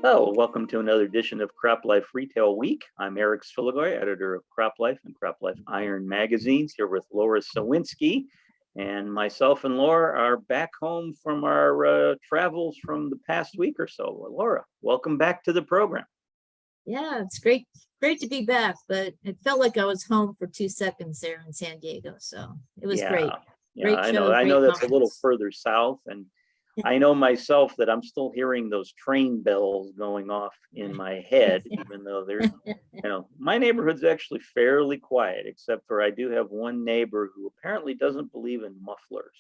Hello, welcome to another edition of CropLife Retail Week. I'm Eric Sfiligoj, editor of CropLife and CropLife Iron magazines, here with Lara Sowinski. And myself and Laura are back home from our travels from the past week or so. Laura, welcome back to the program. Yeah, it's great to be back, but it felt like I was home for 2 seconds there in San Diego. So it was great. Yeah, Great I show, know. I know great that's a little moments. further south, and I know myself that I'm still hearing those train bells going off in my head, even though there's, my neighborhood's actually fairly quiet, except for I do have one neighbor who apparently doesn't believe in mufflers.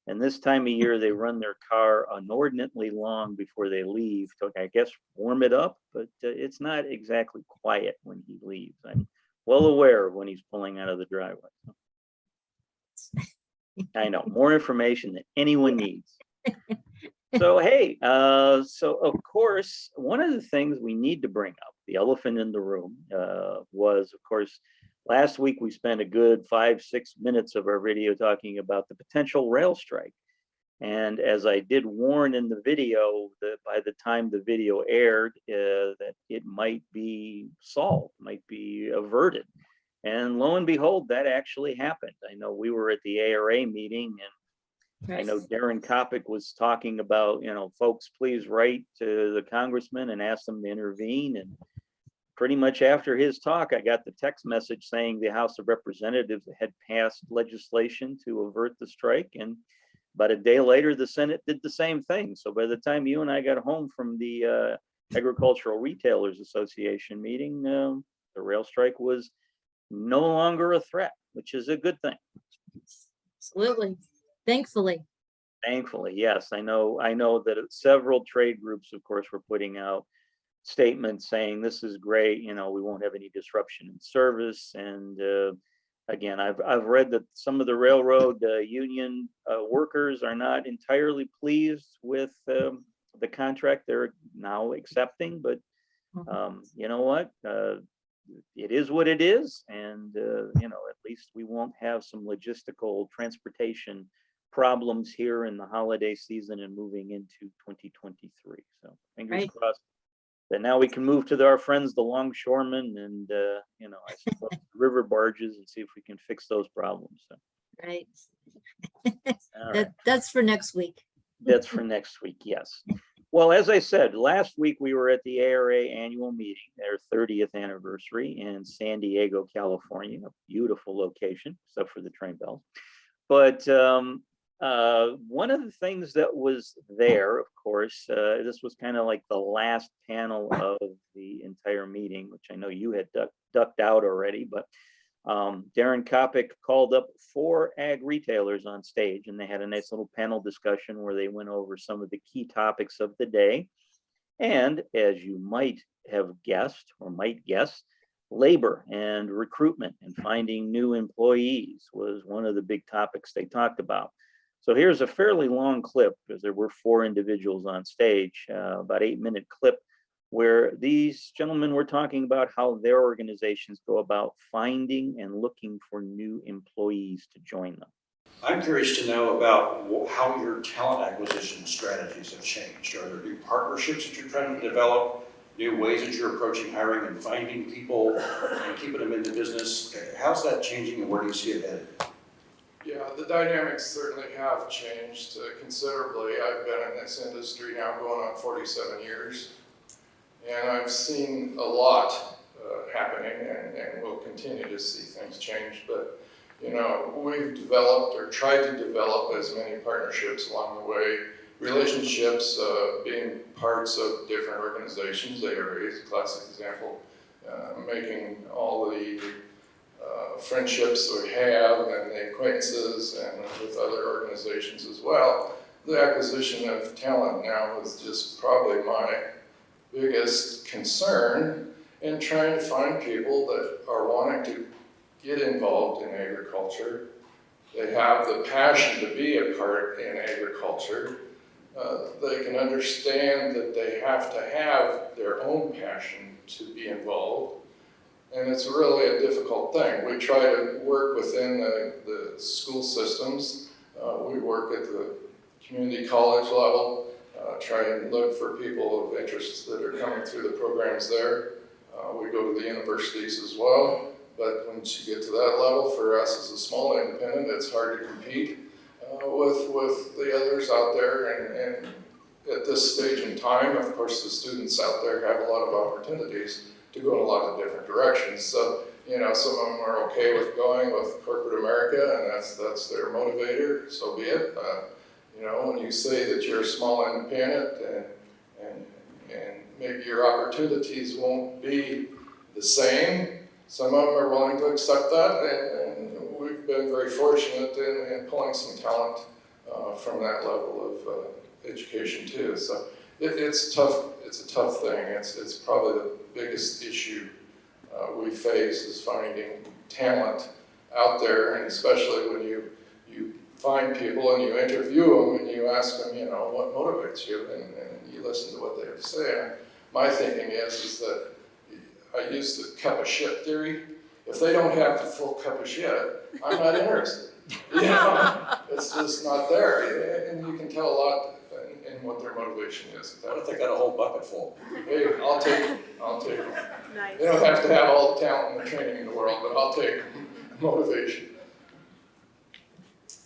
And this time of year, they run their car inordinately long before they leave to, I guess, warm it up, but it's not exactly quiet when he leaves. I'm well aware of when he's pulling out of the driveway. I know, more information than anyone needs. So, hey, so of course, one of the things we need to bring up, the elephant in the room, was, of course, last week we spent a good 5-6 minutes of our video talking about the potential rail strike. And as I did warn in the video, that by the time the video aired, that it might be solved, might be averted. And lo and behold, that actually happened. I know we were at the ARA meeting, and I know Darren Kopic was talking about, folks, please write to the congressman and ask them to intervene. And pretty much after his talk, I got the text message saying the House of Representatives had passed legislation to avert the strike. And about a day later, the Senate did the same thing. So by the time you and I got home from the Agricultural Retailers Association meeting, the rail strike was no longer a threat, which is a good thing. Absolutely. Thankfully, yes. I know that several trade groups, of course, were putting out statements saying this is great. We won't have any disruption in service. And again, I've read that some of the railroad union workers are not entirely pleased with the contract they're now accepting. But you know what? It is what it is, and at least we won't have some logistical transportation problems here in the holiday season and moving into 2023. So fingers crossed that now we can move to our friends, the longshoremen, and I suppose river barges, and see if we can fix those problems. So. Right. That's for next week. That's for next week, yes. Well, as I said, last week we were at the ARA annual meeting, their 30th anniversary in San Diego, California, a beautiful location, except for the train bells. But one of the things that was there, of course, this was kind of like the last panel of the entire meeting, which I know you had ducked out already, but Darren Kopic called up 4 ag retailers on stage, and they had a nice little panel discussion where they went over some of the key topics of the day. And as you might have guessed or might guess, labor and recruitment and finding new employees was one of the big topics they talked about. So here's a fairly long clip, because there were 4 individuals on stage, about 8-minute clip, where these gentlemen were talking about how their organizations go about finding and looking for new employees to join them. I'm curious to know about how your talent acquisition strategies have changed. Are there new partnerships that you're trying to develop, new ways that you're approaching hiring and finding people and keeping them in the business? How's that changing, and where do you see it headed? Yeah, the dynamics certainly have changed considerably. I've been in this industry now going on 47 years. And I've seen a lot happening, and we'll continue to see things change. But, we've developed or tried to develop as many partnerships along the way. Relationships, being parts of different organizations. ARA is a classic example. Making all the friendships we have and the acquaintances, and with other organizations as well. The acquisition of talent now is just probably my biggest concern in trying to find people that are wanting to get involved in agriculture. They have the passion to be a part in agriculture. They can understand that they have to have their own passion to be involved. And it's really a difficult thing. We try to work within the school systems. We work at the community college level. try and look for people of interest that are coming through the programs there. We go to the universities as well, but once you get to that level, for us as a small independent, it's hard to compete with the others out there. And at this stage in time, of course, the students out there have a lot of opportunities to go in a lot of different directions. So, you know, some of them are okay with going with corporate America, and that's their motivator, so be it. You know, when you say that you're a small independent and maybe your opportunities won't be the same, some of them are willing to accept that, and we've been very fortunate in pulling some talent from that level of education too. So it's tough. It's a tough thing. It's probably the biggest issue we face is finding talent out there, and especially when you find people and you interview them and you ask them, you know, what motivates you, and you listen to what they have to say. And my thinking is that I use the cup of shit theory. If they don't have the full cup of shit, I'm not interested. You know, it's just not there, and you can tell a lot in what their motivation is. What if they got a whole bucket full? Hey, I'll take them. I'll take them. Nice. They don't have to have all the talent and the training in the world, but I'll take motivation.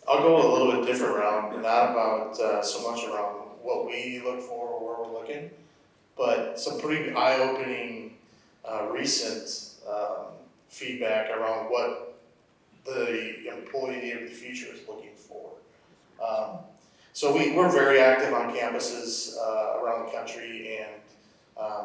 I'll go a little bit different route, not about so much around what we look for or where we're looking, but some pretty eye-opening recent feedback around what the employee of the future is looking for. So we're very active on campuses around the country, and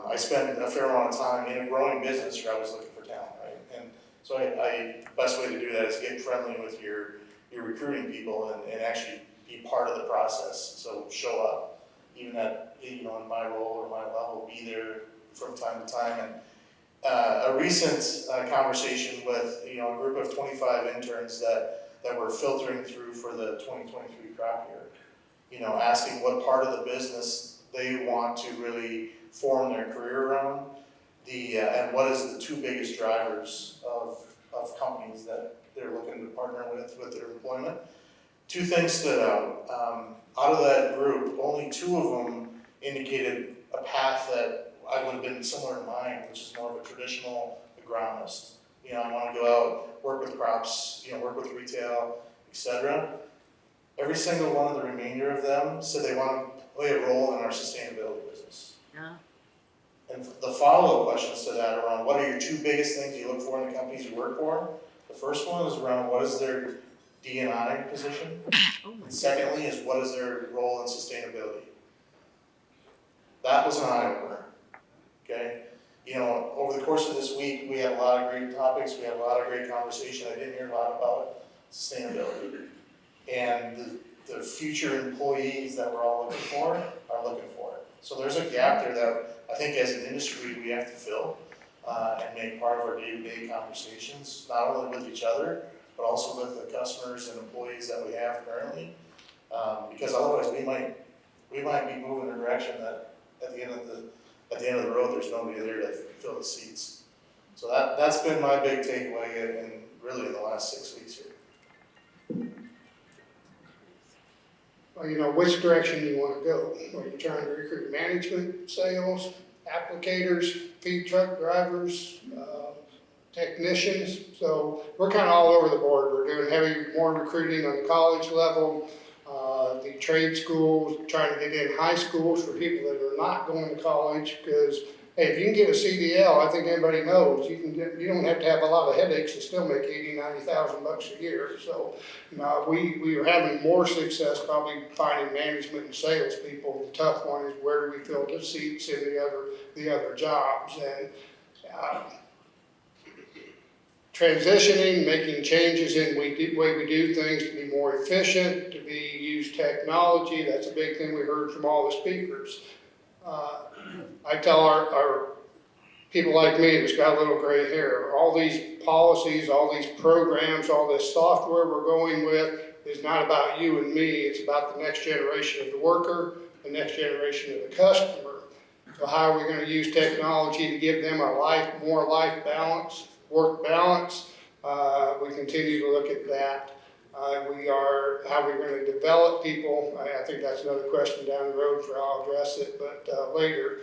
I spend a fair amount of time in a growing business where I was looking for talent, right? And so the best way to do that is get friendly with your recruiting people and actually be part of the process. So show up, even at, you know, in my role or my level, be there from time to time. And a recent conversation with, you know, a group of 25 interns that were filtering through for the 2023 crop year, you know, asking what part of the business they want to really form their career around, and what is the two biggest drivers of companies that they're looking to partner with their employment. Two things stood out. Out of that group, only two of them indicated a path that I would have been similar to mine, which is more of a traditional agronomist. You know, I want to go out, work with crops, you know, work with retail, etc. Every single one of the remainder of them said they want to play a role in our sustainability business. Yeah. And the follow-up questions to that around what are your two biggest things you look for in the companies you work for? The first one is around what is their D&I position. And secondly is what is their role in sustainability. That was an eye-opener, okay? You know, over the course of this week, we had a lot of great topics, we had a lot of great conversation. I didn't hear a lot about sustainability. And the future employees that we're all looking for are looking for it. So there's a gap there that I think as an industry we have to fill and make part of our day-to-day conversations, not only with each other, but also with the customers and employees that we have currently. Because otherwise we might be moving in a direction that at the end of the road there's nobody there to fill the seats. So that's been my big takeaway in really in the last 6 weeks here. Well, you know, which direction you want to go. Are you trying to recruit management, sales, applicators, feed truck drivers, technicians? So we're kind of all over the board. We're doing more recruiting on the college level, the trade schools, trying to get in high schools for people that are not going to college, because hey, if you can get a CDL, I think everybody knows you don't have to have a lot of headaches to still make $80,000-$90,000 a year. So we are having more success probably finding management and sales people. The tough one is where do we fill the seats in the other jobs, and transitioning, making changes in the way we do things to be more efficient, to use technology. That's a big thing we heard from all the speakers. I tell our people like me that's got a little gray hair, all these policies, all these programs, all this software we're going with is not about you and me, it's about the next generation of the worker, the next generation of the customer. So how are we going to use technology to give them more life balance, work balance? We continue to look at that. We are, how we're going to develop people. I think that's another question down the road, for I'll address it, but later.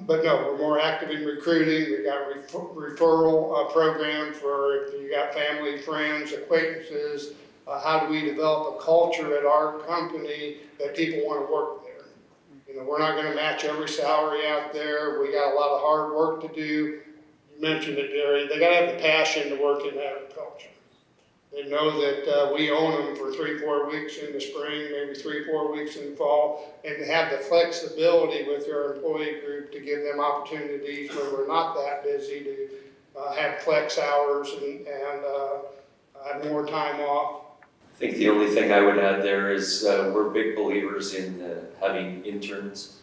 But no, we're more active in recruiting. We got referral program for if you got family, friends, acquaintances. How do we develop a culture at our company that people want to work there? You know, we're not going to match every salary out there. We got a lot of hard work to do. You mentioned it, Gary. They got to have the passion to work in agriculture. They know that we own them for 3-4 weeks in the spring, maybe 3-4 weeks in the fall, and to have the flexibility with our employee group to give them opportunities when we're not that busy to have flex hours and have more time off. I think the only thing I would add there is we're big believers in having interns.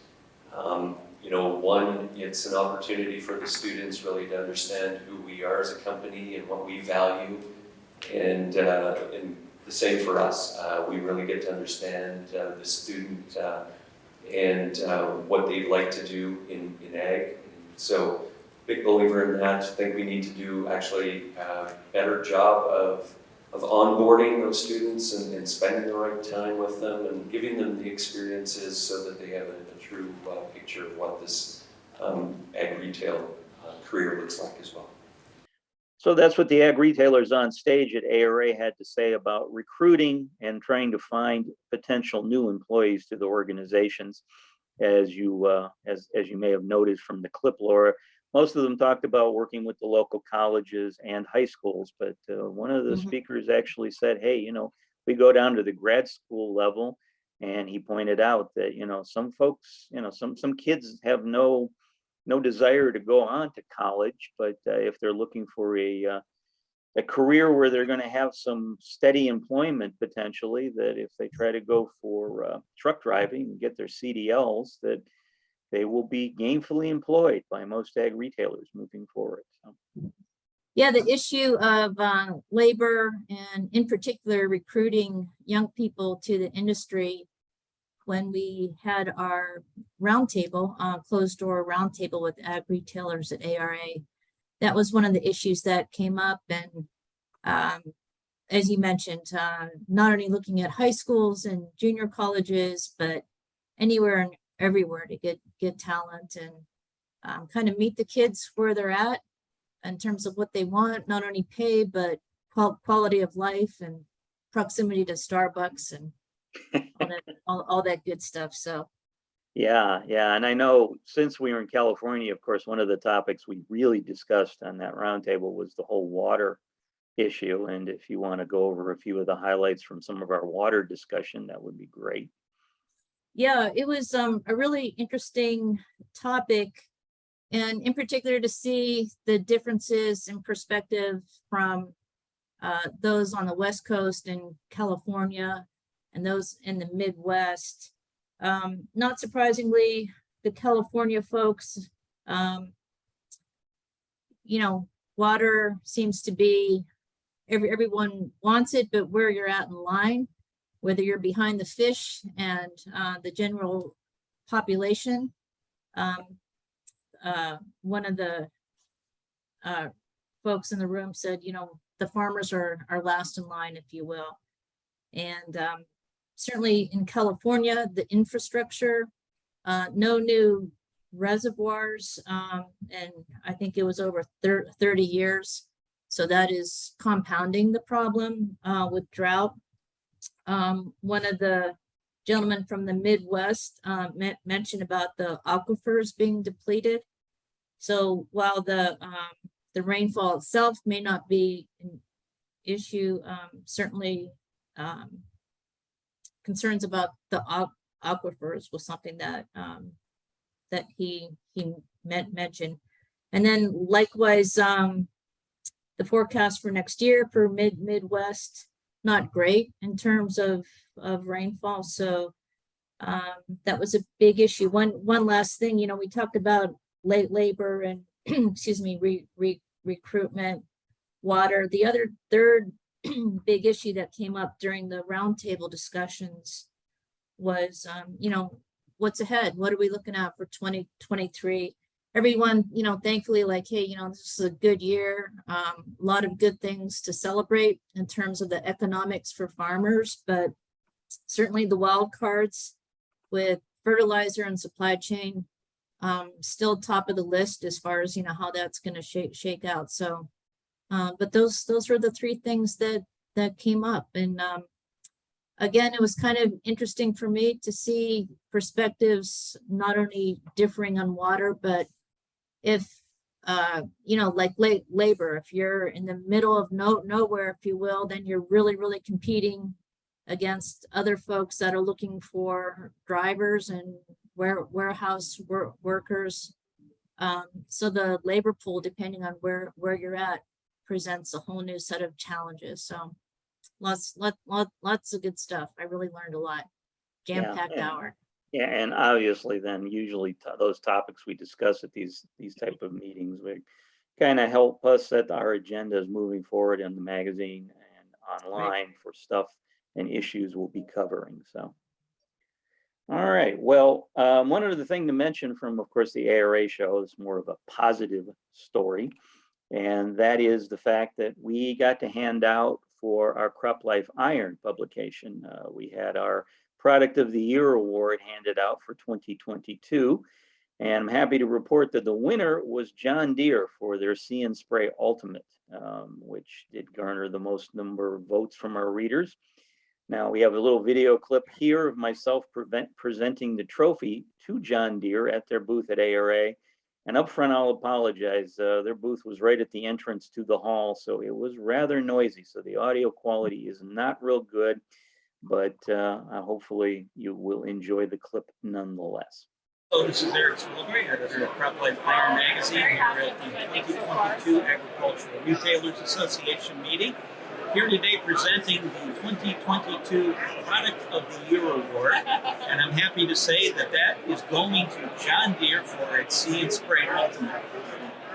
You know, one, it's an opportunity for the students really to understand who we are as a company and what we value. And the same for us. We really get to understand the student and what they'd like to do in ag. So, big believer in that. I think we need to do actually a better job of onboarding those students and spending the right time with them and giving them the experiences so that they have a true picture of what this ag retail career looks like as well. So that's what the ag retailers on stage at ARA had to say about recruiting and trying to find potential new employees to the organizations. As you may have noticed from the clip, Laura, most of them talked about working with the local colleges and high schools, but one of the speakers actually said, hey, you know, we go down to the grad school level, and he pointed out that, you know, some folks, you know, some kids have no desire to go on to college, but if they're looking for a career where they're going to have some steady employment potentially, that if they try to go for truck driving and get their CDLs, that they will be gainfully employed by most ag retailers moving forward. So. Yeah, the issue of labor and in particular recruiting young people to the industry. When we had our roundtable, closed door roundtable with ag retailers at ARA, that was one of the issues that came up. And as you mentioned, not only looking at high schools and junior colleges, but anywhere and everywhere to get talent and kind of meet the kids where they're at in terms of what they want, not only pay, but quality of life and proximity to Starbucks and all that good stuff. So Yeah, and I know since we were in California, of course, one of the topics we really discussed on that roundtable was the whole water issue. And if you want to go over a few of the highlights from some of our water discussion, that would be great. yeah, it was a really interesting topic, and in particular to see the differences in perspective from those on the West Coast in California and those in the Midwest. Not surprisingly, the California folks, you know, water seems to be, everyone wants it, but where you're at in line, whether you're behind the fish and the general population. One of the folks in the room said, you know, the farmers are last in line, if you will. And certainly in California, the infrastructure, no new reservoirs, and I think it was over 30 years. So that is compounding the problem with drought. One of the gentlemen from the Midwest mentioned about the aquifers being depleted. So while the rainfall itself may not be an issue, certainly concerns about the aquifers was something that that he mentioned. And then likewise, the forecast for next year for Midwest, not great in terms of rainfall. So that was a big issue. One last thing, you know, we talked about labor and excuse me, recruitment, water. The other third big issue that came up during the roundtable discussions was, you know, what's ahead? What are we looking at for 2023? everyone, thankfully, like, hey, this is a good year. A lot of good things to celebrate in terms of the economics for farmers, but certainly the wild cards with fertilizer and supply chain still top of the list as far as how that's going to shake out. So, but those were the three things that came up, and again, it was kind of interesting for me to see perspectives not only differing on water, but if like labor, if you're in the middle of nowhere, if you will, then you're really competing against other folks that are looking for drivers and warehouse workers. So the labor pool, depending on where you're at, presents a whole new set of challenges. So lots of good stuff. I really learned a lot. Jam-packed hour. Yeah, and obviously then usually those topics we discuss at these type of meetings would kind of help us set our agendas moving forward in the magazine and online for stuff and issues we'll be covering. So, all right. Well, one other thing to mention from, of course, the ARA show is more of a positive story, and that is the fact that we got to hand out for our CropLife Iron publication. We had our Product of the Year award handed out for 2022. And I'm happy to report that the winner was John Deere for their See and Spray Ultimate, which did garner the most number of votes from our readers. Now we have a little video clip here of myself presenting the trophy to John Deere at their booth at ARA. And up front, I'll apologize. Their booth was right at the entrance to the hall, so it was rather noisy. So the audio quality is not real good, but hopefully you will enjoy the clip nonetheless. Hello, this is Eric Sfiligoj, editor of CropLife Iron Magazine here at the 2022 Agricultural Retailers Association meeting. Here today presenting the 2022 Product of the Year Award, and I'm happy to say that that is going to John Deere for its See and Spray Ultimate.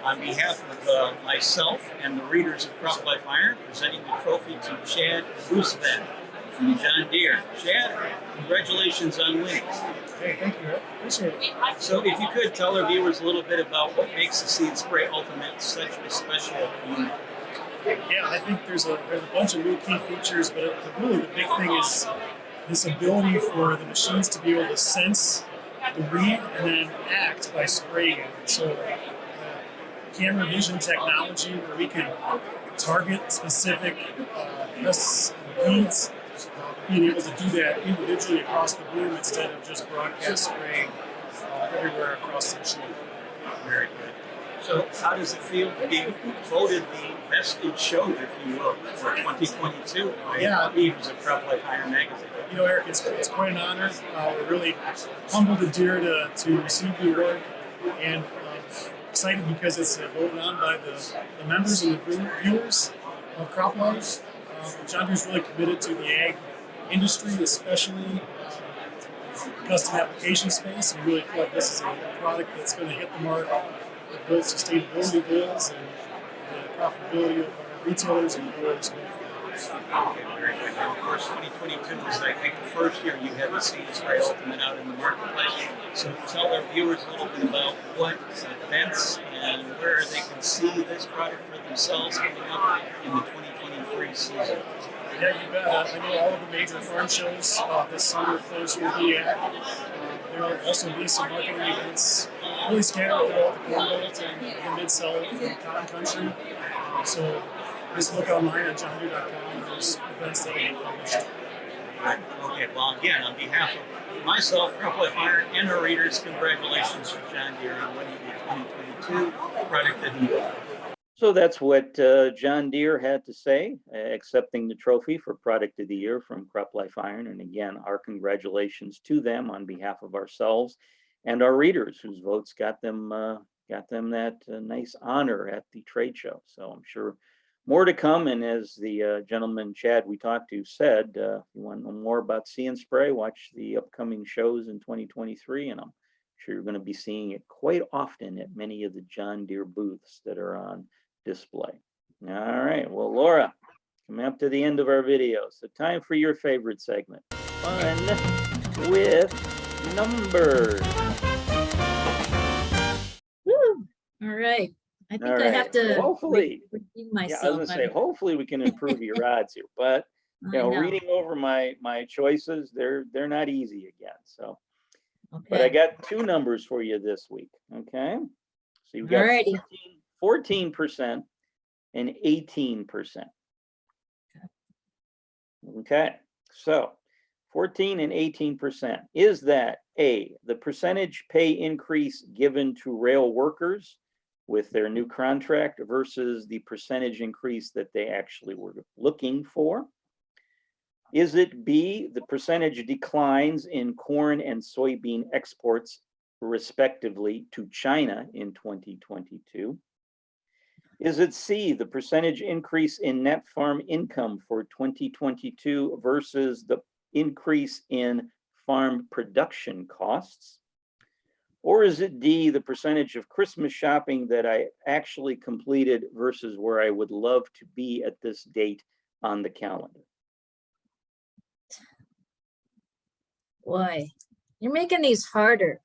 On behalf of myself and the readers of CropLife Iron, presenting the trophy to Chad Roosevelt from John Deere. Chad, congratulations on winning. Hey, thank you. Appreciate it. So if you could tell our viewers a little bit about what makes the See and Spray Ultimate such a special unit. Yeah, I think there's a bunch of new key features, but really the big thing is this ability for the machines to be able to sense, to read, and then act by spraying it. So camera vision technology where we can target specific pests and weeds, being able to do that individually across the boom instead of just broadcast spraying everywhere across the machine. Very good. So how does it feel to be voted the best in show, if you will, for 2022 by readers of CropLife Iron Magazine? You know, Eric, it's quite an honor. We're really humbled and dear to receive the award, and excited because it's voted on by the members and the viewers of CropLife. John Deere's really committed to the ag industry, especially custom application space, and really feel like this is a product that's going to hit the mark with both sustainability goals and the profitability of our retailers and growers. Okay, very good. Now, of course, 2022 was, I think, the first year you had the See and Spray Ultimate out in the marketplace. So tell our viewers a little bit about what events and where they can see this product for themselves coming up in the 2023 season. Yeah, you bet. I know all of the major farm shows this summer, of course, will be at. There will also be some marketing events really scattered throughout the Corn Belt and the Mid-South and Cotton Country. So just look online at johndeere.com and there's events that will be published. Okay, well, again, on behalf of myself, CropLife Iron, and our readers, congratulations to John Deere on winning the 2022 Product of the Year. So that's what John Deere had to say, accepting the trophy for Product of the Year from CropLife Iron. And again, our congratulations to them on behalf of ourselves and our readers, whose votes got them that nice honor at the trade show. So I'm sure more to come. And as the gentleman Chad we talked to said, if you want to know more about See and Spray, watch the upcoming shows in 2023, and I'm sure you're going to be seeing it quite often at many of the John Deere booths that are on display. All right, well, Laura, coming up to the end of our video, so time for your favorite segment, Fun with Numbers. Woo! right. I think All I have right. to Well, hopefully, redeem yeah, I was myself. gonna say, hopefully we can improve your odds here, but I know. reading over my choices, they're not easy again. So, but I Okay. got two numbers for you this week. Okay. So you've got Alrighty. 14% and 18%. Okay. So 14 and 18%. Is that A, the percentage pay increase given to rail workers with their new contract versus the percentage increase that they actually were looking for? Is it B, the percentage declines in corn and soybean exports respectively to China in 2022? Is it C, the percentage increase in net farm income for 2022 versus the increase in farm production costs? Or is it D, the percentage of Christmas shopping that I actually completed versus where I would love to be at this date on the calendar? Boy, you're making these harder.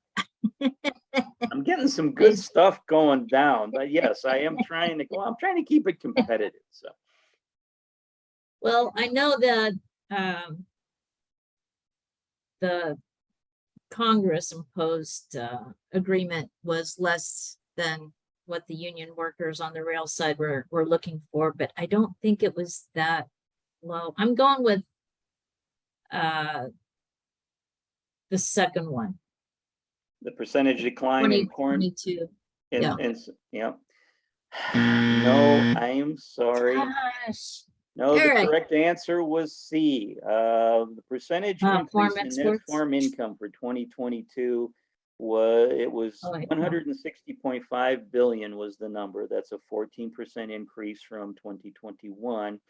I'm getting some good stuff going down, but yes, I am trying to go. I'm trying to keep it competitive. So, Well, I know that the Congress imposed agreement was less than what the union workers on the rail side were looking for, but I don't think it was that low. I'm going with the second one. the percentage decline in corn 2022. and, Yeah. and yeah. No, I am sorry. Gosh. No, the All right. correct answer was C. The percentage Farm increase in net exports. farm income for 2022 was Oh, wait, 160.5 billion was the number. That's a 14% increase from 2021.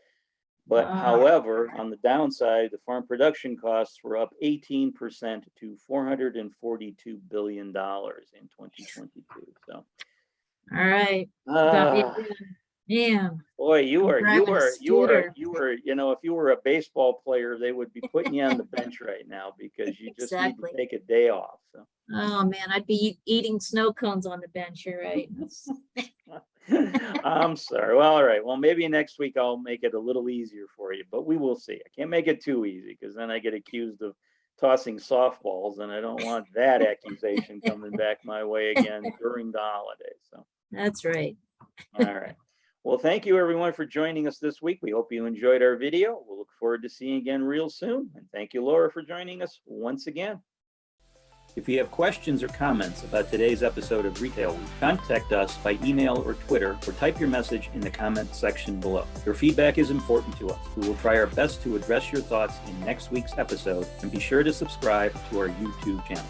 But however, on the downside, the farm production costs were up 18% to $442 billion in 2022. So, all right. Got me again. Man, boy, you I'm were, driving a scooter. if you were a baseball player, they would be putting you on the bench right now because you just need Exactly. to take a day off. So, Oh man, I'd be eating snow cones on the bench. You're right. I'm sorry. Well, all right. Well, maybe next week I'll make it a little easier for you, but we will see. I can't make it too easy because then I get accused of tossing softballs, and I don't want that accusation coming back my way again during the holidays. So, That's right. all right. Well, thank you everyone for joining us this week. We hope you enjoyed our video. We'll look forward to seeing you again real soon. And thank you, Laura, for joining us once again. If you have questions or comments about today's episode of Retail Week, contact us by email or Twitter, or type your message in the comment section below. Your feedback is important to us. We will try our best to address your thoughts in next week's episode, and be sure to subscribe to our YouTube channel.